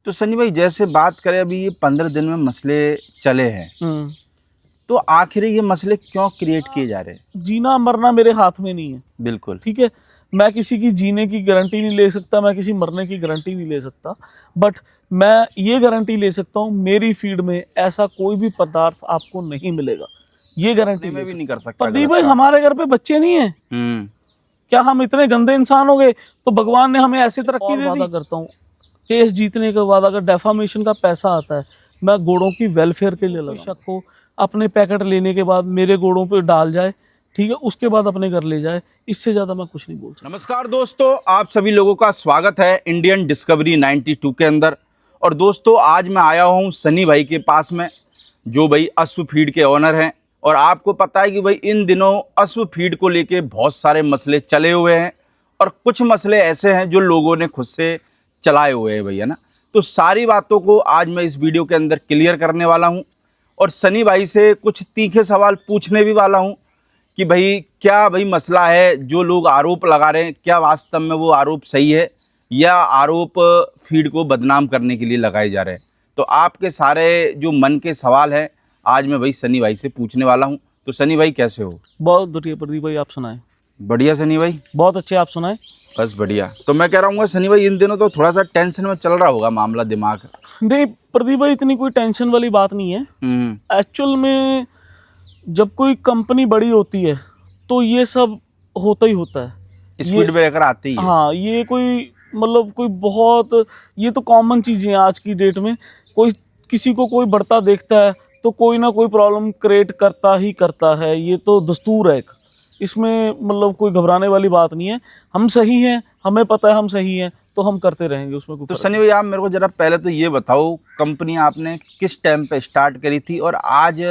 तो सनी भाई जैसे बात करें अभी ये 15 दिन में मसले चले हैं, तो आखिर ये मसले क्यों क्रिएट किए जा रहे हैं? जीना मरना मेरे हाथ में नहीं है। बिल्कुल ठीक है, मैं किसी की जीने की गारंटी नहीं ले सकता, मैं किसी मरने की गारंटी नहीं ले सकता, बट मैं ये गारंटी ले सकता हूँ मेरी फीड में ऐसा कोई भी पदार्थ आपको नहीं मिलेगा। ये गारंटी मैं भी नहीं कर सकता। प्रदीप भाई, हमारे घर पे बच्चे नहीं है, क्या हम इतने गंदे इंसान हो गए? तो भगवान ने हमें ऐसी तरक्की दे दी। वादा करता हूँ केस जीतने के बाद अगर डेफामेशन का पैसा आता है, मैं घोड़ों की वेलफेयर के लिए लगा। शक को अपने पैकेट लेने के बाद मेरे घोड़ों पे डाल जाए, ठीक है, उसके बाद अपने घर ले जाए, इससे ज्यादा मैं कुछ नहीं बोल सकता। नमस्कार दोस्तों, आप सभी लोगों का स्वागत है इंडियन डिस्कवरी 92 के अंदर। और दोस्तों आज मैं आया हूँ सनी भाई के पास में, जो भाई अश्व फीड के ओनर हैं। और आपको पता है कि भाई इन दिनों अश्व फीड को लेके बहुत सारे मसले चले हुए हैं और कुछ मसले ऐसे हैं जो लोगों ने खुद से चलाए हुए हैं भैया ना। तो सारी बातों को आज मैं इस वीडियो के अंदर क्लियर करने वाला हूं और सनी भाई से कुछ तीखे सवाल पूछने भी वाला हूं कि भाई क्या भाई मसला है, जो लोग आरोप लगा रहे हैं क्या वास्तव में वो आरोप सही है या आरोप फीड को बदनाम करने के लिए लगाए जा रहे हैं। तो आपके सारे जो मन के सवाल हैं आज मैं भाई सनी भाई से पूछने वाला हूं। तो सनी भाई कैसे हो? बहुत बढ़िया प्रदीप भाई, आप सुनाएं। बढ़िया सनी भाई, बहुत अच्छे, आप सुनाएं। बस बढ़िया। तो मैं कह रहा हूँ सनी भाई इन दिनों तो थोड़ा सा टेंशन में चल रहा होगा मामला, दिमाग। नहीं प्रदीप भाई, इतनी कोई टेंशन वाली बात नहीं है। एक्चुअल में जब कोई कंपनी बड़ी होती है तो ये सब होता ही होता है, स्पीड ब्रेकर आते ही है। हाँ, ये कोई मतलब कोई बहुत, ये तो कॉमन चीज़ें हैं आज की डेट में। कोई किसी को कोई बढ़ता देखता है तो कोई ना कोई प्रॉब्लम क्रिएट करता ही करता है, ये तो दस्तूर है एक। इसमें मतलब कोई घबराने वाली बात नहीं है। हम सही हैं, हमें पता है हम सही हैं, तो हम करते रहेंगे, उसमें कुछ। तो सनी भाई आप मेरे को जरा पहले तो ये बताओ, कंपनी आपने किस टाइम पे स्टार्ट करी थी और आज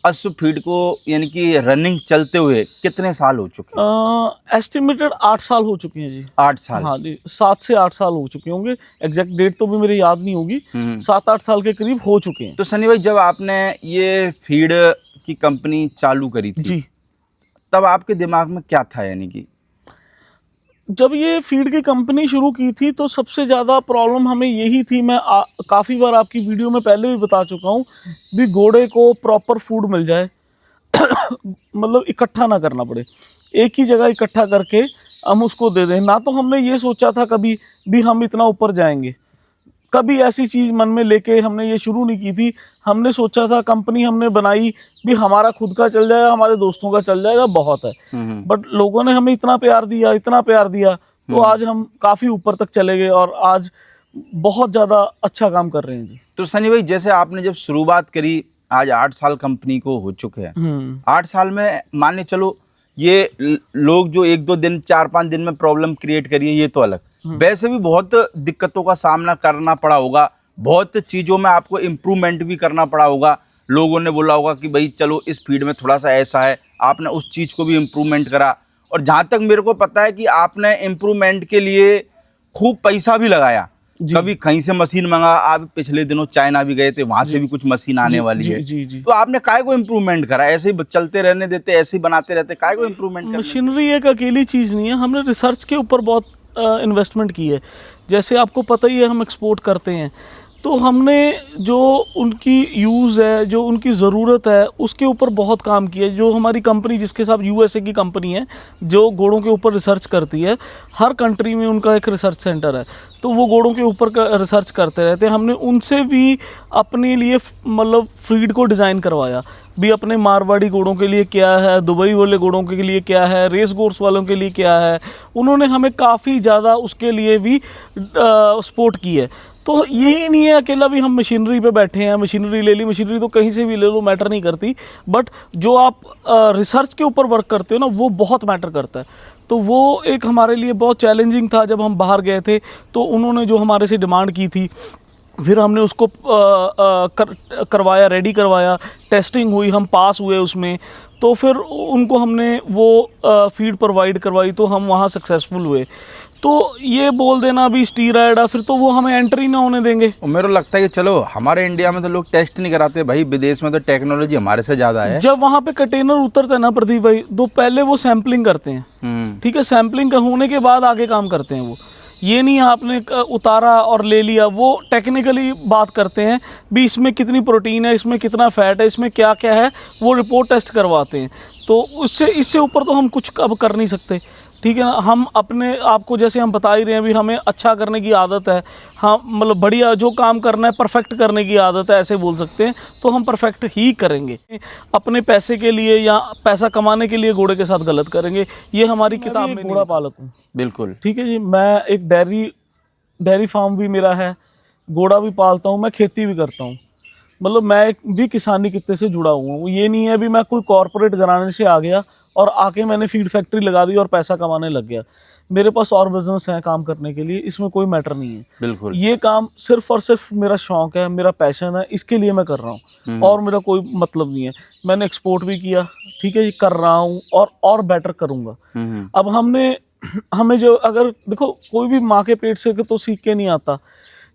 अश्व फीड को यानी कि रनिंग चलते हुए कितने साल हो चुके हैं? एस्टिमेटेड 8 साल हो चुके हैं जी। 8 साल? हाँ जी, 7 से 8 साल हो चुके होंगे। एग्जैक्ट डेट तो भी मेरे याद नहीं होगी, 7-8 साल के करीब हो चुके हैं। तो सनी भाई जब आपने ये फीड की कंपनी चालू करी थी जी, तब आपके दिमाग में क्या था? यानी कि जब ये फीड की कंपनी शुरू की थी तो सबसे ज़्यादा प्रॉब्लम हमें यही थी, मैं काफ़ी बार आपकी वीडियो में पहले भी बता चुका हूँ, भी घोड़े को प्रॉपर फूड मिल जाए मतलब इकट्ठा ना करना पड़े, एक ही जगह इकट्ठा करके हम उसको दे दें। ना तो हमने ये सोचा था कभी भी हम इतना ऊपर जाएंगे, कभी ऐसी चीज़ मन में लेके हमने ये शुरू नहीं की थी। हमने सोचा था कंपनी हमने बनाई भी हमारा खुद का चल जाएगा, हमारे दोस्तों का चल जाएगा, बहुत है। बट लोगों ने हमें इतना प्यार दिया, इतना प्यार दिया, तो आज हम काफ़ी ऊपर तक चले गए और आज बहुत ज़्यादा अच्छा काम कर रहे हैं जी। तो सनी भाई जैसे आपने जब शुरुआत करी, आज 8 साल कंपनी को हो चुके हैं। 8 साल में मान के चलो ये लोग जो 1-2 दिन 4-5 दिन में प्रॉब्लम क्रिएट करिए ये तो अलग, वैसे भी बहुत दिक्कतों का सामना करना पड़ा होगा, बहुत चीज़ों में आपको इम्प्रूवमेंट भी करना पड़ा होगा। लोगों ने बोला होगा कि भाई चलो इस फीड में थोड़ा सा ऐसा है, आपने उस चीज़ को भी इम्प्रूवमेंट करा। और जहाँ तक मेरे को पता है कि आपने इम्प्रूवमेंट के लिए खूब पैसा भी लगाया, कभी कहीं से मशीन मंगा, आप पिछले दिनों चाइना भी गए थे, वहाँ से भी कुछ मशीन आने वाली है। तो आपने काय को इम्प्रूवमेंट करा? ऐसे ही चलते रहने देते, ऐसे ही बनाते रहते, काय को इम्प्रूवमेंट? मशीनरी एक अकेली चीज़ नहीं है, हमने रिसर्च के ऊपर बहुत इन्वेस्टमेंट की है। जैसे आपको पता ही है हम एक्सपोर्ट करते हैं, तो हमने जो उनकी यूज़ है, जो उनकी ज़रूरत है, उसके ऊपर बहुत काम किया है। जो हमारी कंपनी, जिसके साथ यूएसए की कंपनी है जो घोड़ों के ऊपर रिसर्च करती है, हर कंट्री में उनका एक रिसर्च सेंटर है, तो वो घोड़ों के ऊपर का रिसर्च करते रहते हैं। हमने उनसे भी अपने लिए मतलब फीड को डिज़ाइन करवाया भी, अपने मारवाड़ी घोड़ों के लिए क्या है, दुबई वाले घोड़ों के लिए क्या है, रेस कोर्स वालों के लिए क्या है। उन्होंने हमें काफ़ी ज़्यादा उसके लिए भी सपोर्ट की है। तो यही नहीं है अकेला भी हम मशीनरी पे बैठे हैं, मशीनरी ले ली, मशीनरी तो कहीं से भी ले लो, मैटर नहीं करती, बट जो आप रिसर्च के ऊपर वर्क करते हो ना, वो बहुत मैटर करता है। तो वो एक हमारे लिए बहुत चैलेंजिंग था। जब हम बाहर गए थे तो उन्होंने जो हमारे से डिमांड की थी, फिर हमने उसको करवाया, रेडी करवाया, टेस्टिंग हुई, हम पास हुए उसमें, तो फिर उनको हमने वो फीड प्रोवाइड करवाई, तो हम वहाँ सक्सेसफुल हुए। तो ये बोल देना भी स्टीरॉयड, फिर तो वो हमें एंट्री ना होने देंगे। मेरे को लगता है कि चलो हमारे इंडिया में तो लोग टेस्ट नहीं कराते भाई, विदेश में तो टेक्नोलॉजी हमारे से ज़्यादा है। जब वहाँ पे कंटेनर उतरते हैं ना प्रदीप भाई, तो पहले वो सैम्पलिंग करते हैं, ठीक है, सैम्पलिंग होने के बाद आगे काम करते हैं वो। ये नहीं आपने उतारा और ले लिया, वो टेक्निकली बात करते हैं भी इसमें कितनी प्रोटीन है, इसमें कितना फैट है, इसमें क्या क्या है, वो रिपोर्ट टेस्ट करवाते हैं। तो उससे इससे ऊपर तो हम कुछ अब कर नहीं सकते, ठीक है ना। हम अपने आपको जैसे हम बता ही रहे हैं भी हमें अच्छा करने की आदत है, हाँ मतलब बढ़िया जो काम करना है परफेक्ट करने की आदत है, ऐसे बोल सकते हैं। तो हम परफेक्ट ही करेंगे, अपने पैसे के लिए या पैसा कमाने के लिए घोड़े के साथ गलत करेंगे, ये हमारी किताब में। घोड़ा पालक हूँ, बिल्कुल ठीक है जी। मैं एक डेयरी फार्म भी मेरा है, घोड़ा भी पालता हूँ, मैं खेती भी करता हूँ, मतलब मैं एक भी किसानी कित्ते से जुड़ा हुआ हूँ। ये नहीं है भी मैं कोई कॉरपोरेट घराने से आ गया और आके मैंने फीड फैक्ट्री लगा दी और पैसा कमाने लग गया। मेरे पास और बिजनेस है काम करने के लिए, इसमें कोई मैटर नहीं है। बिल्कुल ये काम सिर्फ और सिर्फ मेरा शौक है, मेरा पैशन है, इसके लिए मैं कर रहा हूँ और मेरा कोई मतलब नहीं है। मैंने एक्सपोर्ट भी किया, ठीक है जी, कर रहा हूँ और बेटर करूँगा। अब हमें जो अगर देखो कोई भी माँ के पेट से तो सीख के नहीं आता।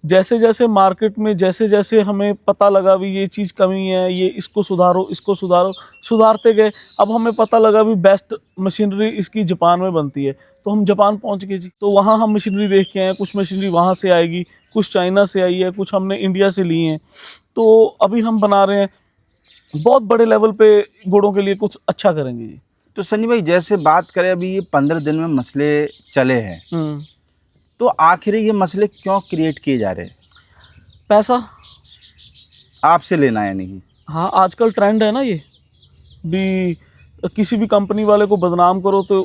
जैसे जैसे मार्केट में जैसे जैसे हमें पता लगा भी ये चीज़ कमी है, ये इसको सुधारो, इसको सुधारो, सुधारते गए। अब हमें पता लगा भी बेस्ट मशीनरी इसकी जापान में बनती है, तो हम जापान पहुंच गए जी। तो वहाँ हम मशीनरी देख के आए, कुछ मशीनरी वहाँ से आएगी, कुछ चाइना से आई है, कुछ हमने इंडिया से ली हैं। तो अभी हम बना रहे हैं, बहुत बड़े लेवल पे घोड़ों के लिए कुछ अच्छा करेंगे जी। तो सनी भाई जैसे बात करें अभी ये 15 दिन में मसले चले हैं, तो आखिर ये मसले क्यों क्रिएट किए जा रहे हैं? पैसा आपसे लेना है यानी कि? हाँ, आजकल ट्रेंड है ना ये भी, किसी भी कंपनी वाले को बदनाम करो तो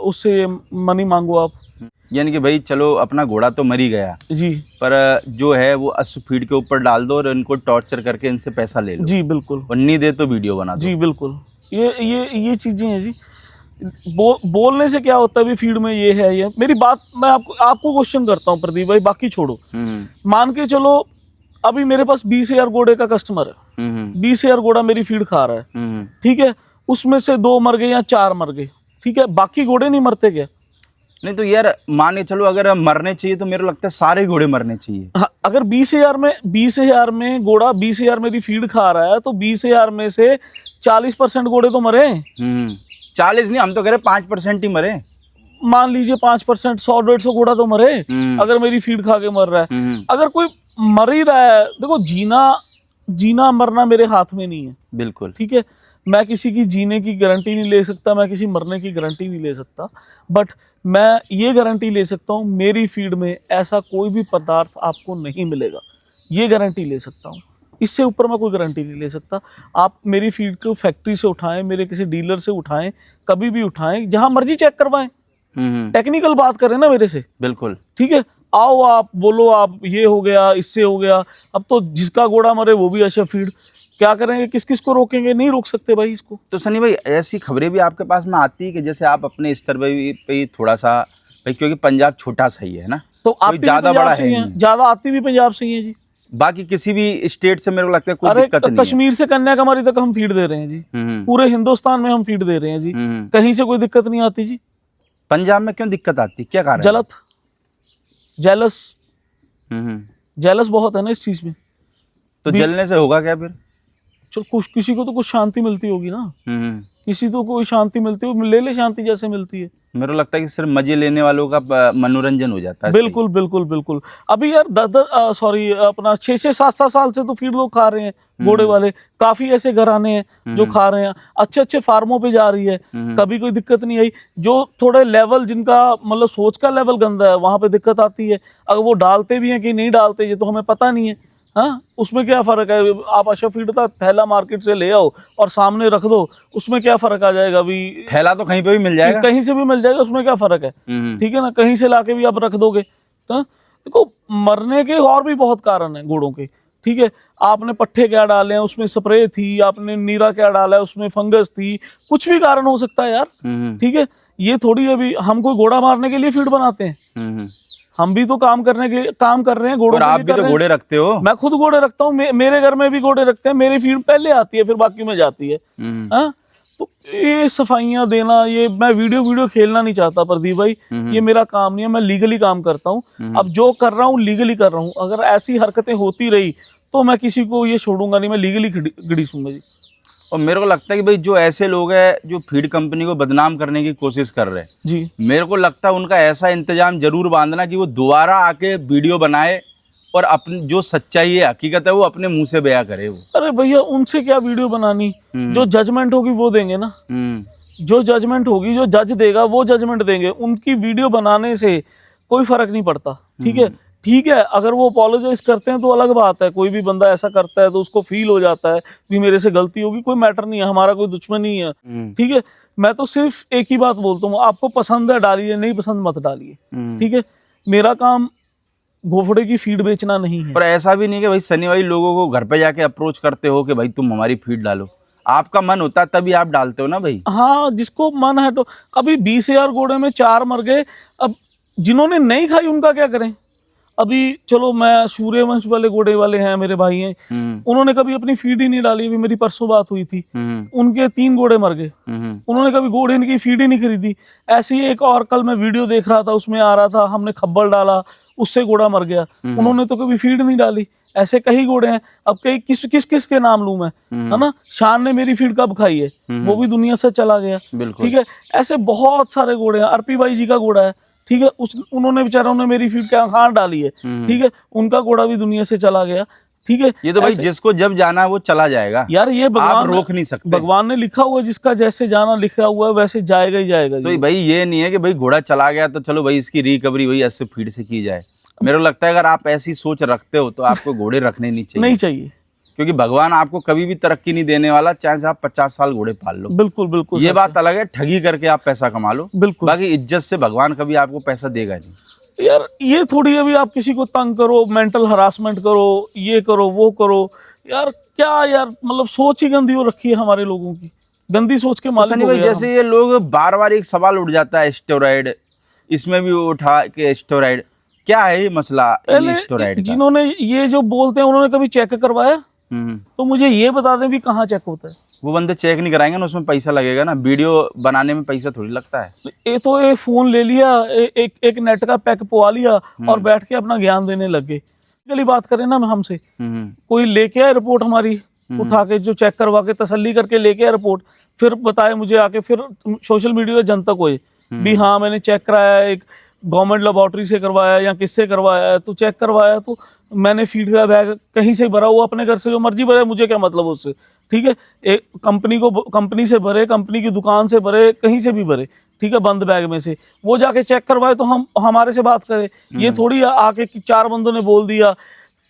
उससे मनी मांगो आप। यानी कि भाई चलो अपना घोड़ा तो मर ही गया जी, पर जो है वो अश्व फीड के ऊपर डाल दो और इनको टॉर्चर करके इनसे पैसा ले लो। जी बिल्कुल। और नहीं दे तो वीडियो बना दो। जी बिल्कुल, ये चीज़ें हैं जी। बोलने से क्या होता है भी फीड में ये है, ये मेरी बात मैं आपको क्वेश्चन करता हूँ प्रदीप भाई, बाकी छोड़ो। मान के चलो अभी मेरे पास 20,000 घोड़े का कस्टमर है, 20,000 घोड़ा मेरी फीड खा रहा है, ठीक है। उसमें से 2 मर गए या 4 मर गए, ठीक है, बाकी घोड़े नहीं मरते क्या? नहीं तो यार मान के चलो अगर मरने चाहिए तो मेरे को लगता है सारे घोड़े मरने चाहिए। हाँ, अगर 20,000 में घोड़ा 20,000 मेरी फीड खा रहा है तो 20,000 में से 40% घोड़े तो मरे। 40 नहीं, हम तो कह रहे 5% ही मरे। मान लीजिए 5%, 100-150 घोड़ा तो मरे अगर मेरी फीड खा के मर रहा है। अगर कोई मर ही रहा है, देखो जीना मरना मेरे हाथ में नहीं है। बिल्कुल, ठीक है, मैं किसी की जीने की गारंटी नहीं ले सकता, मैं किसी मरने की गारंटी नहीं ले सकता, बट मैं ये गारंटी ले सकता हूँ मेरी फीड में ऐसा कोई भी पदार्थ आपको नहीं मिलेगा, ये गारंटी ले सकता हूँ। इससे ऊपर मैं कोई गारंटी नहीं ले सकता। आप मेरी फीड को फैक्ट्री से उठाएं, मेरे किसी डीलर से उठाएं, कभी भी उठाएं, जहां मर्जी चेक करवाएं, टेक्निकल बात करें ना मेरे से। बिल्कुल, ठीक है, आओ आप बोलो आप ये हो गया, इससे हो गया। अब तो जिसका घोड़ा मरे वो भी अच्छा फीड, क्या करेंगे, किस किस को रोकेंगे? नहीं रोक सकते भाई इसको। तो सनी भाई ऐसी खबरें भी आपके पास में आती है कि जैसे आप अपने स्तर पे थोड़ा सा भाई, क्योंकि पंजाब छोटा सा ही है ना, तो कोई ज्यादा बड़ा है नहीं, ज्यादा आती भी पंजाब से ही है जी। बाकी किसी भी स्टेट से मेरे को लगता है कोई दिक्कत नहीं है। कश्मीर से कन्याकुमारी तक हम फीड दे रहे हैं जी, पूरे हिंदुस्तान में हम फीड दे रहे हैं जी, कहीं से कोई दिक्कत नहीं आती जी। पंजाब में क्यों दिक्कत आती, क्या कारण? जेलस बहुत है ना इस चीज में। तो जलने से होगा क्या फिर? चलो कुछ किसी को तो कुछ शांति मिलती होगी ना, किसी तो कोई शांति मिलती हो, ले ले शांति जैसे मिलती है। मेरे को लगता है कि सिर्फ मजे लेने वालों का मनोरंजन हो जाता है। बिल्कुल बिल्कुल बिल्कुल। अभी यार 6-6 7-7 साल से तो फीड लोग खा रहे हैं घोड़े वाले, काफी ऐसे घराने हैं जो खा रहे हैं, अच्छे अच्छे फार्मों पे जा रही है, कभी कोई दिक्कत नहीं आई। जो थोड़े लेवल जिनका मतलब सोच का लेवल गंदा है वहां पे दिक्कत आती है। अगर वो डालते भी हैं कि नहीं डालते ये तो हमें पता नहीं है। हाँ, उसमें क्या फ़र्क है? आप अच्छा फीड का थैला मार्केट से ले आओ और सामने रख दो, उसमें क्या फ़र्क आ जाएगा? अभी थैला तो कहीं पे भी मिल जाएगा, कहीं से भी मिल जाएगा, उसमें क्या फ़र्क है? ठीक है ना, कहीं से लाके भी आप रख दोगे। तो देखो मरने के और भी बहुत कारण हैं घोड़ों के। ठीक है, आपने पट्ठे क्या डाले हैं, उसमें स्प्रे थी, आपने नीरा क्या डाला है, उसमें फंगस थी, कुछ भी कारण हो सकता है यार। ठीक है, ये थोड़ी अभी हम कोई घोड़ा मारने के लिए फीड बनाते हैं, हम भी तो काम कर रहे हैं घोड़ों। आप भी तो घोड़े रखते हो। मैं खुद घोड़े रखता हूँ, मेरे घर में भी घोड़े रखते हैं, मेरी फीड पहले आती है फिर बाकी में जाती है। हाँ, तो ये सफाइयाँ देना, ये मैं वीडियो खेलना नहीं चाहता प्रदीप भाई, ये मेरा काम नहीं है, मैं लीगली काम करता हूँ। अब जो कर रहा हूँ लीगली कर रहा हूँ, अगर ऐसी हरकतें होती रही तो मैं किसी को ये छोड़ूंगा नहीं, मैं लीगली घड़ीसूंगा जी। और मेरे को लगता है कि भाई जो ऐसे लोग हैं जो फीड कंपनी को बदनाम करने की कोशिश कर रहे हैं, जी, मेरे को लगता है उनका ऐसा इंतजाम जरूर बांधना कि वो दोबारा आके वीडियो बनाए और अपनी जो सच्चाई है, हकीकत है, वो अपने मुंह से बयां करे वो। अरे भैया उनसे क्या वीडियो बनानी, जो जजमेंट होगी वो देंगे ना, जो जजमेंट होगी, जो जज देगा वो जजमेंट देंगे। उनकी वीडियो बनाने से कोई फर्क नहीं पड़ता, ठीक है। ठीक है, अगर वो अपोलोजाइज करते हैं तो अलग बात है, कोई भी बंदा ऐसा करता है तो उसको फील हो जाता है कि मेरे से गलती होगी, कोई मैटर नहीं है, हमारा कोई दुश्मन नहीं है, ठीक है। मैं तो सिर्फ एक ही बात बोलता हूँ, आपको पसंद है डालिए, नहीं पसंद मत डालिए, ठीक है। मेरा काम घोफड़े की फीड बेचना नहीं है। पर ऐसा भी नहीं कि भाई सनी भाई लोगों को घर पे जाके अप्रोच करते हो कि भाई तुम हमारी फीड डालो, आपका मन होता है तभी आप डालते हो ना भाई। हाँ, जिसको मन है तो। अभी 20,000 घोड़े में 4 मर गए, अब जिन्होंने नहीं खाई उनका क्या करें। अभी चलो, मैं सूर्यवंश वाले घोड़े वाले हैं, मेरे भाई हैं, उन्होंने कभी अपनी फीड ही नहीं डाली। अभी मेरी परसों बात हुई थी, उनके 3 घोड़े मर गए, उन्होंने कभी घोड़े की फीड ही नहीं खरीदी। ऐसे ही एक और कल मैं वीडियो देख रहा था, उसमें आ रहा था हमने खब्बल डाला, उससे घोड़ा मर गया, उन्होंने तो कभी फीड नहीं डाली। ऐसे कई घोड़े हैं। अब कई किस किस के नाम लूं मैं, है ना। शान ने मेरी फीड कब खाई है, वो भी दुनिया से चला गया, ठीक है। ऐसे बहुत सारे घोड़े हैं। अर्पी भाई जी का घोड़ा है, ठीक है, उन्होंने बेचारों ने मेरी फीड कहाँ डाली है, ठीक है, उनका घोड़ा भी दुनिया से चला गया, ठीक है। ये तो भाई जिसको जब जाना है वो चला जाएगा यार, ये भगवान आप रोक नहीं सकते। भगवान ने लिखा हुआ है, जिसका जैसे जाना लिखा हुआ है वैसे जाएगा ही जाएगा। तो भाई ये नहीं है कि भाई घोड़ा चला गया तो चलो भाई इसकी रिकवरी भाई ऐसे फीड से की जाए। मेरे को लगता है अगर आप ऐसी सोच रखते हो तो आपको घोड़े रखने नहीं चाहिए, क्योंकि भगवान आपको कभी भी तरक्की नहीं देने वाला, चाहे आप 50 साल घोड़े पाल लो। बिल्कुल बिल्कुल, ये बात अलग है, ठगी करके आप पैसा कमा लो, बिल्कुल। बाकी इज्जत से भगवान कभी आपको पैसा देगा नहीं। यार ये थोड़ी अभी आप किसी को तंग करो, मेंटल हरासमेंट करो, ये करो वो करो, यार क्या यार, मतलब सोच ही गंदी हो रखी है हमारे लोगों की, गंदी सोच के मालिक हो गए। जैसे ये लोग बार बार एक सवाल उठ जाता है, स्टेरॉइड, इसमें भी उठा के स्टेरॉइड, क्या है ये मसला स्टेरॉइड का? जिन्होंने ये जो बोलते हैं उन्होंने कभी चेक करवाया? तो मुझे ये बता दें भी कहाँ चेक होता है। वो बंदे चेक नहीं कराएंगे ना, उसमें पैसा लगेगा ना, वीडियो बनाने में पैसा थोड़ी लगता है। ये तो ये फोन ले लिया, एक नेट का पैक पवा लिया और बैठ के अपना ज्ञान देने लग गए। चली बात करें ना हमसे, कोई लेके आए रिपोर्ट हमारी, उठा के जो चेक करवा के तसल्ली करके लेके आए रिपोर्ट, फिर बताए मुझे आके, फिर सोशल मीडिया जनतक हुए भी हाँ मैंने चेक कराया, एक गवर्नमेंट लेबोरेटरी से करवाया या किससे करवाया है, तो चेक करवाया, तो मैंने फीड का बैग कहीं से भरा हुआ, अपने घर से जो मर्जी भरे, मुझे क्या मतलब उससे, ठीक है। एक कंपनी से भरे, कंपनी की दुकान से भरे, कहीं से भी भरे, ठीक है, बंद बैग में से, वो जाके चेक करवाए तो हम हमारे से बात करें। ये थोड़ी आके कि 4 बंदों ने बोल दिया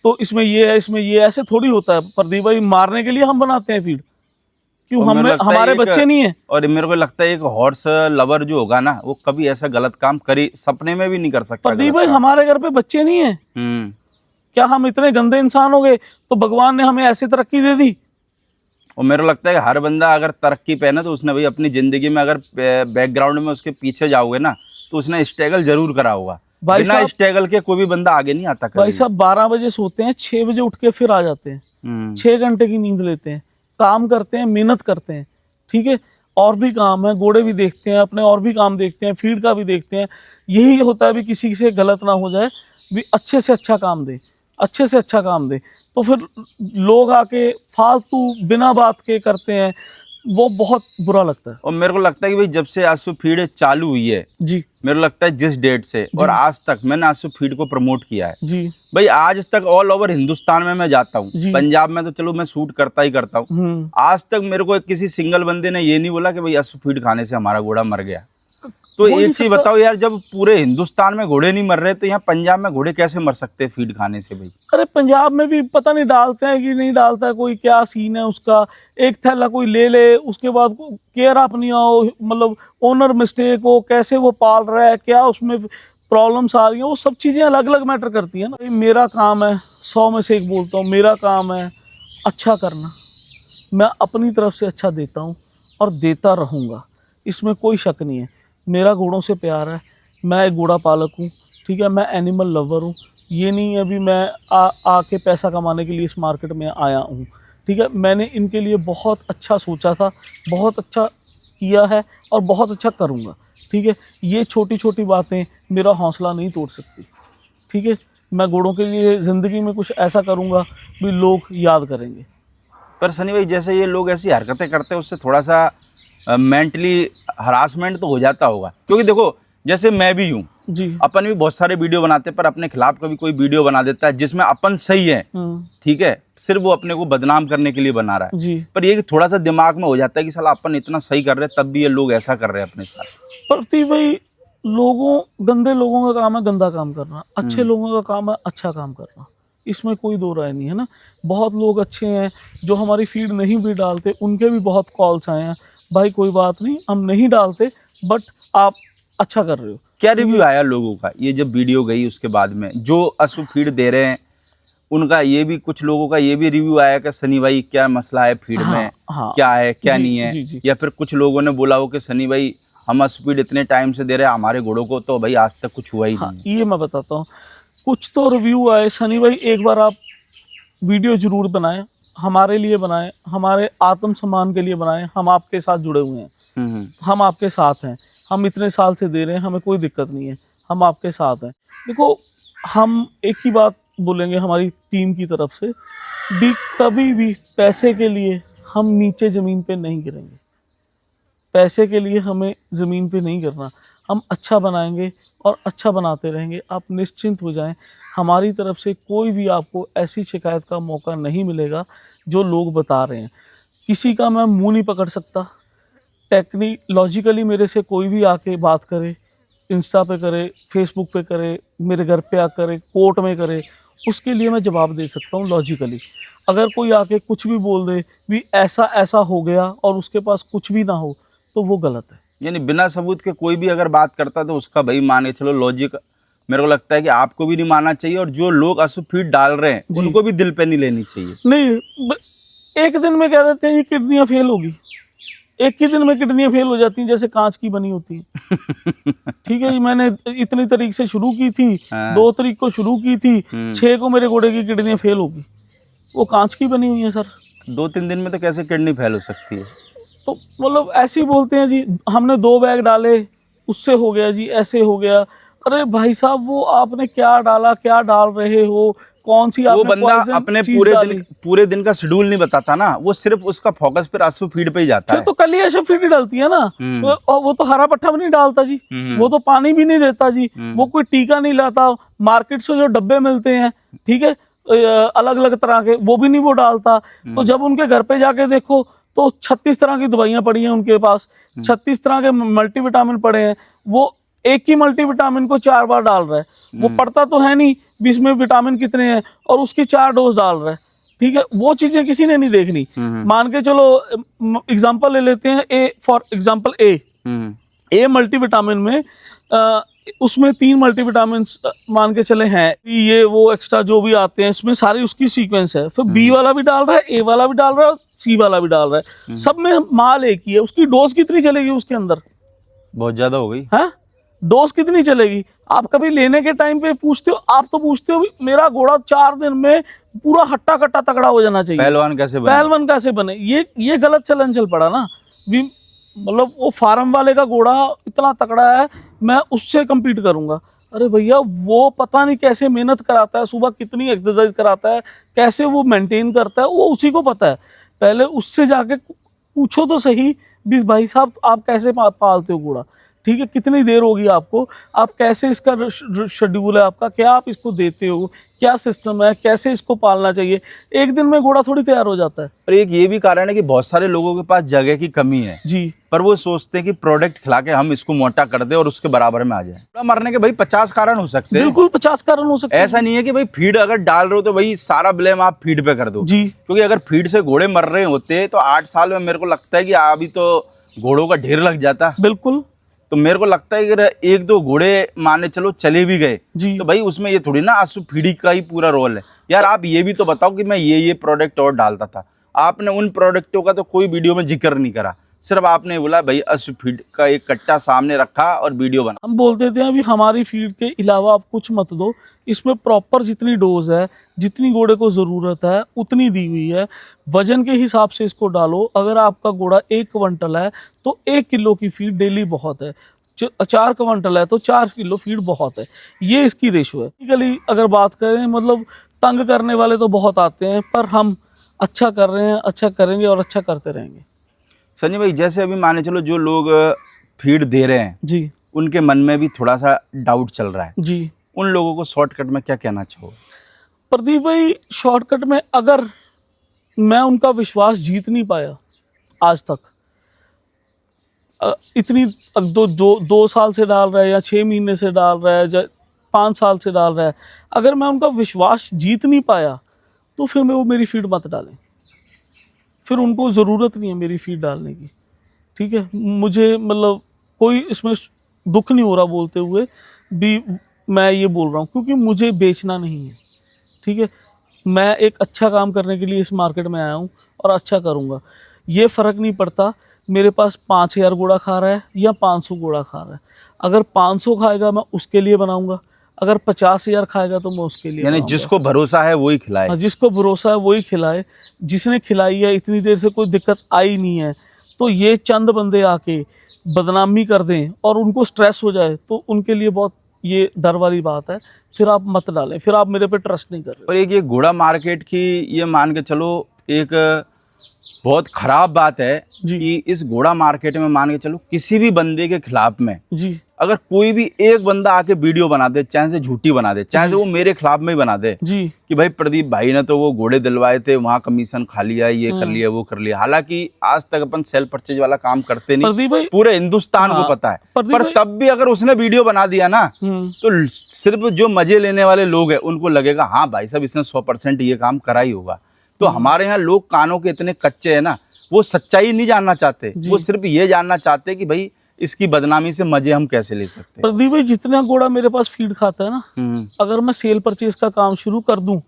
तो इसमें ये है, इसमें ये, ऐसे थोड़ी होता है। प्रदीप भाई, मारने के लिए हम बनाते हैं फीड, क्यों? हमारे बच्चे नहीं है। और मेरे को लगता है एक हॉर्स लवर जो होगा ना, वो कभी ऐसा गलत काम करी सपने में भी नहीं कर सकता। प्रदीप भाई, हमारे घर पे बच्चे नहीं है, क्या हम इतने गंदे इंसान हो गए तो भगवान ने हमें ऐसी तरक्की दे दी? और मेरे को लगता है कि हर बंदा अगर तरक्की पे ना, तो उसने भाई अपनी जिंदगी में, अगर बैकग्राउंड में उसके पीछे जाओगे ना, तो उसने स्ट्रगल जरूर करा होगा। बिना स्ट्रगल के कोई भी बंदा आगे नहीं आता। भाई साहब 12 बजे सोते हैं, 6 बजे उठ के फिर आ जाते हैं, 6 घंटे की नींद लेते हैं, काम करते हैं, मेहनत करते हैं, ठीक है। और भी काम है, घोड़े भी देखते हैं अपने, और भी काम देखते हैं, फीड का भी देखते हैं। यही होता है भी किसी से गलत ना हो जाए, भी अच्छे से अच्छा काम दे, अच्छे से अच्छा काम दे। तो फिर लोग आके फालतू बिना बात के करते हैं, वो बहुत बुरा लगता है। और मेरे को लगता है कि भाई जब से आंसू फीड चालू हुई है जी, मेरे को लगता है जिस डेट से और आज तक मैंने आंसू फीड को प्रमोट किया है जी भाई, आज तक ऑल ओवर हिंदुस्तान में मैं जाता हूँ, पंजाब में तो चलो मैं शूट करता ही करता हूँ, आज तक मेरे को किसी सिंगल बंदे ने ये नहीं बोला कि भाई आंसू फीड खाने से हमारा घोड़ा मर गया। तो एक चीज बताओ यार, जब पूरे हिंदुस्तान में घोड़े नहीं मर रहे तो यहाँ पंजाब में घोड़े कैसे मर सकते हैं फीड खाने से भाई? अरे पंजाब में भी पता नहीं डालते हैं कि नहीं डालता है, कोई क्या सीन है उसका। एक थैला कोई ले ले, उसके बाद केयर आप नहीं हो, मतलब ओनर मिस्टेक हो, कैसे वो पाल रहा है, क्या उसमें प्रॉब्लम्स आ रही हैं, वो सब चीज़ें अलग अलग मैटर करती है ना। मेरा काम है, 100 में से एक बोलता हूँ, मेरा काम है अच्छा करना। मैं अपनी तरफ से अच्छा देता हूँ और देता रहूँगा, इसमें कोई शक नहीं है। मेरा घोड़ों से प्यार है, मैं एक घोड़ा पालक हूँ, ठीक है, मैं एनिमल लवर हूँ। ये नहीं है अभी मैं आके पैसा कमाने के लिए इस मार्केट में आया हूँ, ठीक है। मैंने इनके लिए बहुत अच्छा सोचा था, बहुत अच्छा किया है और बहुत अच्छा करूँगा, ठीक है। ये छोटी छोटी बातें मेरा हौसला नहीं तोड़ सकती, ठीक है। मैं घोड़ों के लिए ज़िंदगी में कुछ ऐसा करूँगा भी लोग याद करेंगे। पर सनी भाई जैसे ये लोग ऐसी हरकतें करते हैं उससे थोड़ा सा मेंटली हरासमेंट तो हो जाता होगा, क्योंकि देखो जैसे मैं भी हूँ, जी। अपन भी बहुत सारे वीडियो बनाते हैं पर अपने खिलाफ कभी कोई वीडियो बना देता है जिसमें अपन सही है, ठीक है, सिर्फ वो अपने को बदनाम करने के लिए बना रहा है जी। पर ये थोड़ा सा दिमाग में हो जाता है कि साला अपन इतना सही कर रहे हैं तब भी ये लोग ऐसा कर रहे हैं अपने साथ। प्रतीक भाई, गंदे लोगों का काम है गंदा काम करना, अच्छे लोगों का काम है अच्छा काम करना, इसमें कोई दो राय नहीं है ना। बहुत लोग अच्छे हैं जो हमारी फीड नहीं भी डालते, उनके भी बहुत कॉल्स आए हैं, भाई कोई बात नहीं हम नहीं डालते बट आप अच्छा कर रहे हो। क्या रिव्यू आया लोगों का ये जब वीडियो गई उसके बाद में, जो अशु फीड दे रहे हैं उनका ये भी, कुछ लोगों का ये भी रिव्यू आया कि सनी भाई क्या मसला है फीड में, क्या है क्या नहीं है, या फिर कुछ लोगों ने बोला हो कि सनी भाई हम अशु फीड इतने टाइम से दे रहे हैं हमारे घोड़ों को तो भाई आज तक कुछ हुआ ही नहीं। ये मैं बताता हूँ, कुछ तो रिव्यू आए। सनी भाई एक बार आप वीडियो जरूर बनाएं, हमारे लिए बनाएं, हमारे आत्मसम्मान के लिए बनाएं, हम आपके साथ जुड़े हुए हैं, हम आपके साथ हैं, हम इतने साल से दे रहे हैं, हमें कोई दिक्कत नहीं है, हम आपके साथ हैं। देखो हम एक ही बात बोलेंगे हमारी टीम की तरफ से भी, कभी भी पैसे के लिए हम नीचे ज़मीन पे नहीं गिरेंगे, पैसे के लिए हमें ज़मीन पे नहीं गिरना, हम अच्छा बनाएंगे और अच्छा बनाते रहेंगे। आप निश्चिंत हो जाएं, हमारी तरफ से कोई भी आपको ऐसी शिकायत का मौका नहीं मिलेगा जो लोग बता रहे हैं। किसी का मैं मुंह नहीं पकड़ सकता, टेक्नोलॉजिकली मेरे से कोई भी आके बात करे, इंस्टा पे करे, फेसबुक पे करे, मेरे घर पे आ करे, कोर्ट में करे, उसके लिए मैं जवाब दे सकता हूँ लॉजिकली। अगर कोई आके कुछ भी बोल दे भी ऐसा ऐसा हो गया और उसके पास कुछ भी ना हो तो वो गलत है। यानी बिना सबूत के कोई भी अगर बात करता तो उसका भाई मान के चलो लॉजिक, मेरे को लगता है कि आपको भी नहीं मानना चाहिए और जो लोग अशु फीड डाल रहे हैं उनको भी दिल पे नहीं लेनी चाहिए। नहीं, एक दिन में कह देते हैं ये किडनियाँ फेल होगी, एक ही दिन में किडनियाँ फेल हो जाती हैं जैसे कांच की बनी होती है। ठीक है जी, मैंने इतनी तारीख से शुरू की थी, 2 तारीख को शुरू की थी, 6 को मेरे घोड़े की किडनियाँ फेल होगी, वो कांच की बनी हुई है सर। 2-3 दिन में तो कैसे किडनी फेल हो सकती है? तो मतलब ऐसे ही बोलते हैं जी, हमने 2 बैग डाले उससे हो गया जी, ऐसे हो गया। अरे भाई साहब वो आपने क्या डाला, क्या डाल रहे हो, कौन सी वो बंदा अपने पूरे दिन का शेड्यूल नहीं बताता ना, वो सिर्फ उसका फोकस फिर अशु फीड पे ही जाता है। तो कल ही अशु फीड डालती है ना, और वो तो हरा पट्टा भी नहीं डालता जी, वो तो पानी भी नहीं देता जी, वो कोई टीका नहीं लाता, मार्केट से जो डब्बे मिलते हैं ठीक है अलग अलग तरह के, वो भी नहीं वो डालता। तो जब उनके घर पे जाके देखो तो 36 तरह की दवाइयां पड़ी हैं उनके पास, 36 तरह के मल्टीविटामिन पड़े हैं, वो एक ही मल्टीविटामिन को 4 बार डाल रहा है। वो पढ़ता तो है नहीं भी इसमें विटामिन कितने हैं और उसकी 4 डोज डाल रहा है। ठीक है, वो चीजें किसी ने नहीं देखनी। मान के चलो एग्जांपल ले लेते हैं, A for example A multivitamin में उसमें 3 मल्टीविटामिन मान के चले हैं, ये वो एक्स्ट्रा जो भी आते हैं इसमें सारी उसकी सीक्वेंस है। फिर बी वाला भी डाल रहा है, ए वाला भी डाल रहा है, सी वाला भी डाल रहा है, सब में माल एक ही है। उसकी डोज कितनी चलेगी उसके अंदर? बहुत ज्यादा हो गई है, डोज कितनी चलेगी? आप कभी लेने के टाइम पे पूछते हो, आप तो पूछते हो मेरा घोड़ा 4 दिन में पूरा हट्टा कट्टा तगड़ा हो जाना चाहिए, पहलवान कैसे बने, पहलवान कैसे बने? ये गलत चलन चल पड़ा ना। मतलब वो फार्म वाले का घोड़ा इतना तगड़ा है मैं उससे कम्पीट करूंगा। अरे भैया वो पता नहीं कैसे मेहनत कराता है, सुबह कितनी एक्सरसाइज कराता है, कैसे वो मेंटेन करता है, वो उसी को पता है। पहले उससे जाके पूछो तो सही भी भाई साहब आप कैसे पालते हो घोड़ा, ठीक है, कितनी देर होगी आपको, आप कैसे इसका शेड्यूल है आपका, क्या आप इसको देते हो, क्या सिस्टम है, कैसे इसको पालना चाहिए। एक दिन में घोड़ा थोड़ी तैयार हो जाता है। पर एक ये भी कारण है कि बहुत सारे लोगों के पास जगह की कमी है जी, पर वो सोचते हैं कि प्रोडक्ट खिला के हम इसको मोटा कर दे और उसके बराबर में आ जाए। मरने के भाई 50 कारण हो सकते हैं, बिल्कुल 50 कारण हो सकते हैं। ऐसा नहीं है कि भाई फीड अगर डाल रहे हो तो भाई सारा ब्लेम आप फीड पे कर दो जी, क्योंकि अगर फीड से घोड़े मर रहे होते तो 8 साल में मेरे को लगता है कि अभी तो घोड़ों का ढेर लग जाता। बिल्कुल, तो मेरे को लगता है कि अगर 1-2 घोड़े माने चलो चले भी गए तो भाई उसमें ये थोड़ी ना अशु फीड का ही पूरा रोल है। यार आप ये भी तो बताओ कि मैं ये प्रोडक्ट और डालता था, आपने उन प्रोडक्टों का तो कोई वीडियो में जिक्र नहीं करा, सिर्फ आपने बोला भाई अशु फीड का एक कट्टा सामने रखा और वीडियो बना। हम बोलते थे अभी हमारी फीड के अलावा आप कुछ मत दो, इसमें प्रॉपर जितनी डोज है, जितनी घोड़े को ज़रूरत है उतनी दी हुई है, वजन के हिसाब से इसको डालो। अगर आपका घोड़ा 1 क्विंटल है तो 1 किलो की फीड डेली बहुत है, 4 क्विंटल है तो 4 किलो फीड बहुत है, ये इसकी रेशो है। बेसिकली अगर बात करें मतलब तंग करने वाले तो बहुत आते हैं, पर हम अच्छा कर रहे हैं, अच्छा करेंगे और अच्छा करते रहेंगे। सनी भाई जैसे अभी माने चलो जो लोग फीड दे रहे हैं जी उनके मन में भी थोड़ा सा डाउट चल रहा है, जी उन लोगों को शॉर्टकट में क्या कहना चाहो? प्रदीप भाई, शॉर्टकट में अगर मैं उनका विश्वास जीत नहीं पाया आज तक, इतनी दो साल से डाल रहा है या 6 महीने से डाल रहा है या 5 साल से डाल रहा है, अगर मैं उनका विश्वास जीत नहीं पाया तो फिर वो मेरी फीड मत डालें। फिर उनको ज़रूरत नहीं है मेरी फीड डालने की। ठीक है, मुझे मतलब कोई इसमें दुख नहीं हो रहा बोलते हुए भी मैं ये बोल रहा हूँ, क्योंकि मुझे बेचना नहीं है। ठीक है, मैं एक अच्छा काम करने के लिए इस मार्केट में आया हूँ और अच्छा करूँगा। ये फ़र्क नहीं पड़ता मेरे पास 5000 घोड़ा खा रहा है या 500 घोड़ा खा रहा है। अगर 500 खाएगा मैं उसके लिए बनाऊँगा, अगर 50,000 खाएगा तो मैं उसके लिए यानी बनाऊंगा। जिसको भरोसा है वही खिलाए। हाँ, जिसको भरोसा है वही खिलाए। जिसने खिलाई है इतनी देर से कोई दिक्कत आई नहीं है, तो ये चंद बंदे आके बदनामी कर दें और उनको स्ट्रेस हो जाए तो उनके लिए बहुत ये डर वाली बात है। फिर आप मत डालें, फिर आप मेरे पे ट्रस्ट नहीं कर रहे। और एक ये घोड़ा मार्केट की ये मान के चलो एक बहुत खराब बात है जी कि इस घोड़ा मार्केट में मान के चलो किसी भी बंदे के खिलाफ में जी अगर कोई भी एक बंदा आके वीडियो बना दे, चाहे से झूठी बना दे, चाहे से वो मेरे खिलाफ में ही बना दे जी कि भाई प्रदीप भाई ने तो वो घोड़े दिलवाए थे, वहाँ कमीशन खा लिया, ये कर लिया, वो कर लिया। हालांकि आज तक अपन सेल परचेज वाला काम करते नहीं, प्रदीप भाई, पूरे हिंदुस्तान हाँ, को पता है। प्रदीप पर भाई, तब भी अगर उसने वीडियो बना दिया ना तो सिर्फ जो मजे लेने वाले लोग हैं उनको लगेगा हाँ भाई साहब इसने 100% ये काम करा ही होगा। तो हमारे यहाँ लोग कानों के इतने कच्चे हैं ना, वो सच्चाई नहीं जानना चाहते, वो सिर्फ ये जानना चाहते कि भाई इसकी बदनामी से मजे हम कैसे ले सकते हैं। प्रदीप भाई, जितना घोड़ा मेरे पास फीड खाता है ना, अगर मैं सेल परचेज का काम शुरू कर दूं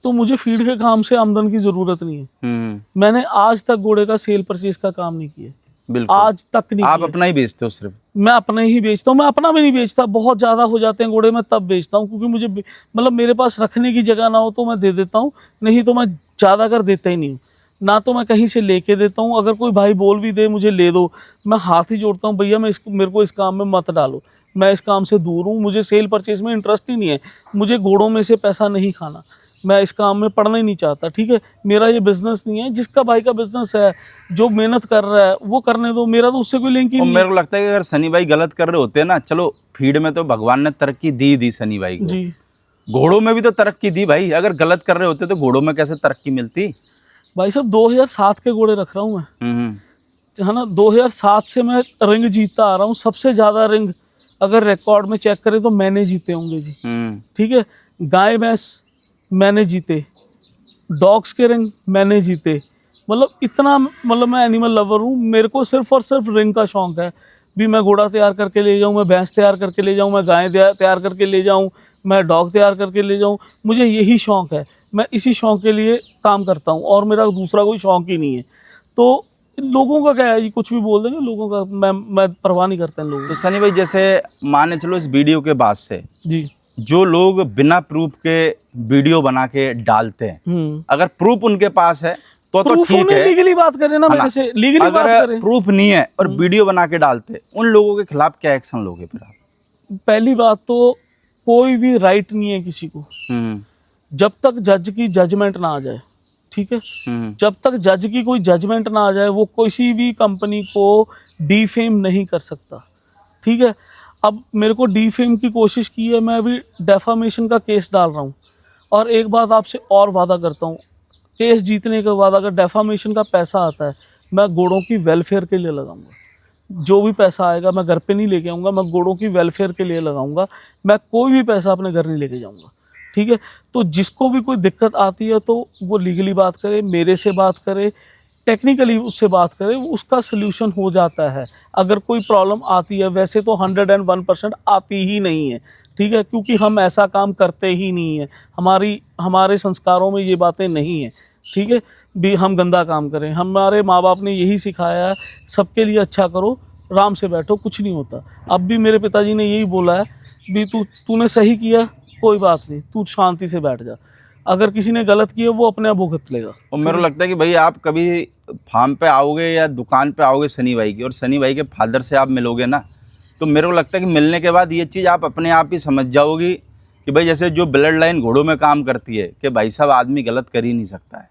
तो मुझे फीड के काम से आमदन की जरूरत नहीं है। मैंने आज तक घोड़े का सेल परचेज का काम नहीं किया, बिल्कुल आज तक नहीं आप किया। अपना ही बेचते हो? सिर्फ मैं अपना ही बेचता हूँ। मैं अपना भी नहीं बेचता, बहुत ज़्यादा हो जाते हैं घोड़े, मैं तब बेचता हूँ क्योंकि मुझे मतलब मेरे पास रखने की जगह ना हो तो मैं दे देता हूँ, नहीं तो मैं ज़्यादा कर देता ही नहीं हूँ। ना तो मैं कहीं से लेके देता हूँ, अगर कोई भाई बोल भी दे मुझे ले दो, मैं हाथ ही जोड़ता हूँ, भैया मेरे को इस काम में मत डालो, मैं इस काम से दूर हूँ, मुझे सेल परचेज में इंटरेस्ट ही नहीं है, मुझे घोड़ों में से पैसा नहीं खाना, मैं इस काम में पढ़ना ही नहीं चाहता। ठीक है, मेरा ये बिजनेस नहीं है। जिसका भाई का बिजनेस है, जो मेहनत कर रहा है वो करने दो, मेरा तो उससे कोई लिंक ही नहीं है। मेरे को लगता है कि अगर सनी भाई गलत कर रहे होते ना, चलो फीड में तो भगवान ने तरक्की दी सनी भाई को, जी, घोड़ों में भी तो तरक्की दी भाई। अगर गलत कर रहे होते तो घोड़ों में कैसे तरक्की मिलती? भाई साहब 2007 के घोड़े रख रहा हूँ मैं, है ना। 2007 से मैं रिंग जीतता आ रहा हूँ। सबसे ज्यादा रिंग अगर रिकॉर्ड में चेक करें तो मैंने जीते होंगे जी। ठीक है, गाय भैंस मैंने जीते, डॉग्स के रिंग मैंने जीते, मतलब इतना, मतलब मैं एनिमल लवर हूँ। मेरे को सिर्फ और सिर्फ रिंग का शौक है भी। मैं घोड़ा तैयार करके ले जाऊँ, मैं भैंस तैयार करके ले जाऊँ, मैं गाय तैयार करके ले जाऊँ, मैं डॉग तैयार करके ले जाऊँ, मुझे यही शौक है। मैं इसी शौक के लिए काम करता हूँ और मेरा दूसरा कोई शौक ही नहीं है। तो लोगों का क्या है जी, कुछ भी बोल देंगे लोगों का, मैं परवाह नहीं करता इन लोगों तो सनी भाई जैसे माने चलो इस वीडियो के बाद से जी, जो लोग बिना प्रूफ के वीडियो बना के डालते हैं, अगर प्रूफ उनके पास है तो ठीक है, लीगली बात करें ना, मेरे से लीगली बात अगर करें। प्रूफ नहीं है और वीडियो बना के डालते, उन लोगों के खिलाफ क्या एक्शन लोगे फिर आप? पहली बात तो कोई भी राइट नहीं है किसी को जब तक जज की जजमेंट ना आ जाए। ठीक है, जब तक जज की कोई जजमेंट ना आ जाए वो किसी भी कंपनी को डीफेम नहीं कर सकता। ठीक है, अब मेरे को डीफेम की कोशिश की है, मैं अभी डेफामेशन का केस डाल रहा हूँ। और एक बात आपसे और वादा करता हूँ, केस जीतने के बाद अगर डेफामेशन का पैसा आता है मैं घोड़ों की वेलफेयर के लिए लगाऊंगा। जो भी पैसा आएगा मैं घर पे नहीं लेके आऊँगा, मैं घोड़ों की वेलफेयर के लिए लगाऊंगा। मैं कोई भी पैसा अपने घर नहीं लेके जाऊँगा। ठीक है, तो जिसको भी कोई दिक्कत आती है तो वो लीगली बात करे, मेरे से बात करे, टेक्निकली उससे बात करें, उसका सल्यूशन हो जाता है। अगर कोई प्रॉब्लम आती है, वैसे तो 101% आती ही नहीं है। ठीक है, क्योंकि हम ऐसा काम करते ही नहीं है, हमारे संस्कारों में ये बातें नहीं हैं। ठीक है, भी हम गंदा काम करें, हमारे माँ बाप ने यही सिखाया है, सबके लिए अच्छा करो, आराम से बैठो, कुछ नहीं होता। अब भी मेरे पिताजी ने यही बोला है भी तूने सही किया, कोई बात नहीं, तू शांति से बैठ जा, अगर किसी ने गलत किया वो अपने आप भुगत लेगा। और मेरे को लगता है कि भाई आप कभी फार्म पे आओगे या दुकान पे आओगे सनी भाई की, और सनी भाई के फादर से आप मिलोगे ना, तो मेरे को लगता है कि मिलने के बाद ये चीज़ आप अपने आप ही समझ जाओगी कि भाई जैसे जो ब्लड लाइन घोड़ों में काम करती है कि भाई साहब आदमी गलत कर ही नहीं सकता है।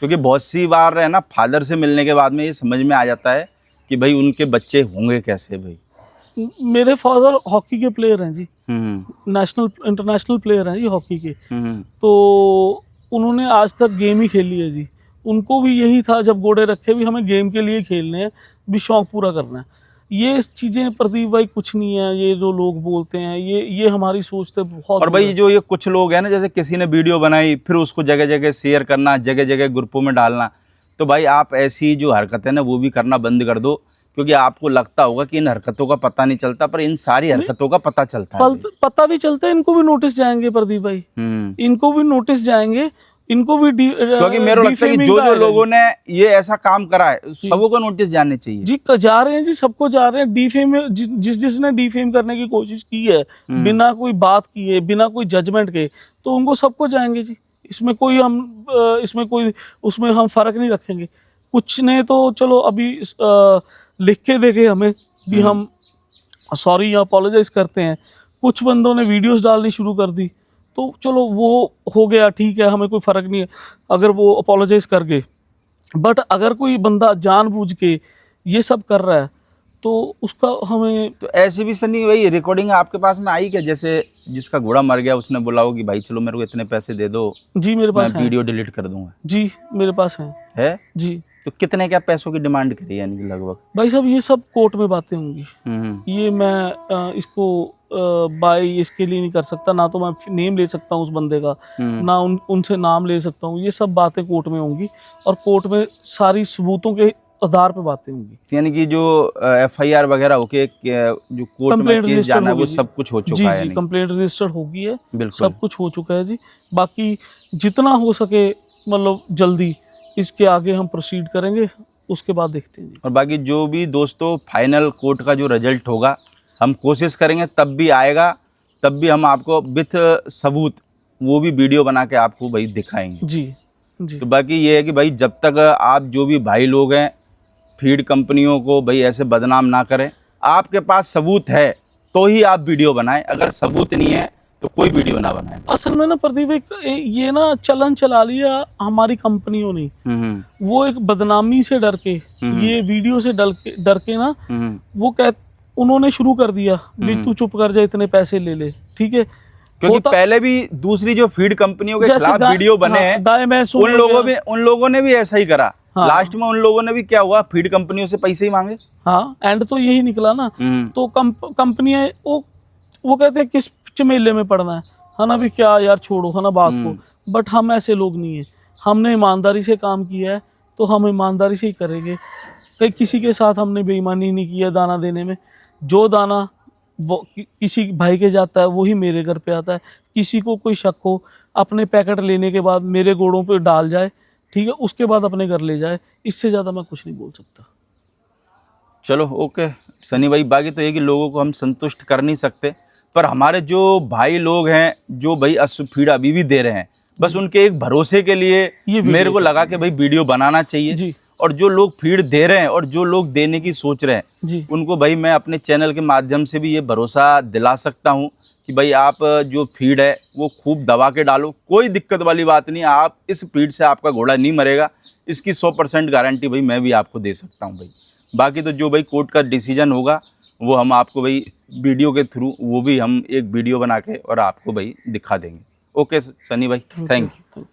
क्योंकि बहुत सी बार है ना, फादर से मिलने के बाद में ये समझ में आ जाता है कि भाई उनके बच्चे होंगे कैसे भाई। मेरे फादर हॉकी के प्लेयर हैं जी, हम्म नेशनल इंटरनेशनल प्लेयर हैं जी हॉकी के। हम्म तो उन्होंने आज तक गेम ही खेली है जी। उनको भी यही था जब घोड़े रखे भी हमें गेम के लिए खेलने हैं, भी शौक पूरा करना है। ये चीज़ें प्रदीप भाई कुछ नहीं है, ये जो लोग बोलते हैं ये हमारी सोच से बहुत और दूर भाई है। जो ये कुछ लोग हैं ना, जैसे किसी ने वीडियो बनाई फिर उसको जगह जगह शेयर करना, जगह जगह ग्रुपों में डालना, तो भाई आप ऐसी जो हरकतें ना वो भी करना बंद कर दो। क्योंकि आपको लगता होगा कि इन हरकतों का पता नहीं चलता, पर इन सारी हरकतों का पता चलता है भाई। पता भी चलता है, इनको भी नोटिस जाएंगे प्रदीप भाई, इनको भी नोटिस जाएंगे, इनको भी क्योंकि मेरे को लगता है कि जो जो लोगों ने ये ऐसा काम करा है सबों को नोटिस जाने चाहिए जी। जा रहे हैं जी, सबको जा रहे हैं डिफेम। जिसने डिफेम करने की कोशिश की है बिना कोई बात किए, बिना कोई जजमेंट के, तो उनको सबको जाएंगे जी। इसमें कोई उसमें हम फर्क नहीं रखेंगे। कुछ ने तो चलो अभी लिख के देखे हमें भी हम सॉरी या अपोलोजाइज करते हैं। कुछ बंदों ने वीडियोस डालनी शुरू कर दी, तो चलो वो हो गया, ठीक है, हमें कोई फ़र्क नहीं है अगर वो अपोलोजाइज कर गए। बट अगर कोई बंदा जानबूझ के ये सब कर रहा है तो उसका हमें तो ऐसे भी सनी भाई रिकॉर्डिंग आपके पास में आई क्या? जैसे जिसका घोड़ा मर गया उसने बोला हो कि भाई चलो मेरे को इतने पैसे दे दो, जी मेरे पास मैं वीडियो डिलीट कर दूंगा। जी मेरे पास है जी। तो कितने क्या पैसों की डिमांड करी यानी कि लगभग? भाई साहब ये सब कोर्ट में बातें होंगी। ये मैं इसको बाय इसके लिए नहीं कर सकता, ना तो मैं नेम ले सकता हूँ उस बंदे का, ना उनसे नाम ले सकता हूँ। ये सब बातें कोर्ट में होंगी और कोर्ट में सारी सबूतों के आधार पे बातें होंगी। यानी कि जो FIR वगैरह होके जो कोर्ट में केस जाना है वो सब कुछ हो चुका है? जी कंप्लेंट रजिस्टर्ड होगी है, बिल्कुल सब कुछ हो चुका है जी। बाकी जितना हो सके मतलब जल्दी इसके आगे हम प्रोसीड करेंगे, उसके बाद देखते हैं जी। और बाकी जो भी दोस्तों फाइनल कोर्ट का जो रिजल्ट होगा हम कोशिश करेंगे तब भी आएगा, तब भी हम आपको विथ सबूत वो भी वीडियो बना के आपको भाई दिखाएंगे जी जी। तो बाकी ये है कि भाई जब तक आप जो भी भाई लोग हैं फीड कंपनियों को भाई ऐसे बदनाम ना करें। आपके पास सबूत है तो ही आप वीडियो बनाएं, अगर सबूत नहीं है तो कोई वीडियो ना बनाएं। असल में ना प्रदीप ये ना चलन चला लिया हमारी कंपनियों ने। वो एक बदनामी से डर के, ये वीडियो से डर के ना वो उन्होंने शुरू कर दिया भी तू चुप कर जा, इतने पैसे ले ले, ठीक है। क्योंकि पहले भी दूसरी जो फीड कंपनियों के खिलाफ वीडियो बने हैं उन लोगों ने भी ऐसा ही करा। लास्ट में उन लोगों ने भी क्या हुआ, फीड कंपनियों से पैसे ही मांगे। हाँ एंड तो यही निकला ना। तो कंपनियां वो कहते हैं किस चमेले में पड़ना है ना, भी क्या यार छोड़ो है ना बात को। बट हम ऐसे लोग नहीं है, हमने ईमानदारी से काम किया है तो हम ईमानदारी से ही करेंगे। कहीं किसी के साथ हमने बेईमानी नहीं की है दाना देने में। जो दाना वो किसी भाई के जाता है वही मेरे घर पे आता है। किसी को कोई शक हो अपने पैकेट लेने के बाद मेरे गोड़ों पे डाल जाए, ठीक है, उसके बाद अपने घर ले जाए। इससे ज़्यादा मैं कुछ नहीं बोल सकता। चलो ओके सनी भाई, बाकी तो ये कि लोगों को हम संतुष्ट कर नहीं सकते, पर हमारे जो भाई लोग हैं जो भाई फीड अभी भी दे रहे हैं, बस उनके एक भरोसे के लिए मेरे को लगा कि भाई वीडियो बनाना चाहिए जी। और जो लोग फीड दे रहे हैं और जो लोग देने की सोच रहे हैं जी, उनको भाई मैं अपने चैनल के माध्यम से भी ये भरोसा दिला सकता हूँ कि भाई आप जो फीड है वो खूब दबा के डालो, कोई दिक्कत वाली बात नहीं। आप इस फीड से आपका घोड़ा नहीं मरेगा, इसकी 100% गारंटी भाई मैं भी आपको दे सकता हूँ भाई। बाकी तो जो भाई कोर्ट का डिसीजन होगा वो हम आपको भाई वीडियो के थ्रू वो भी हम एक वीडियो बना के और आपको भाई दिखा देंगे। ओके सनी भाई, थैंक यू।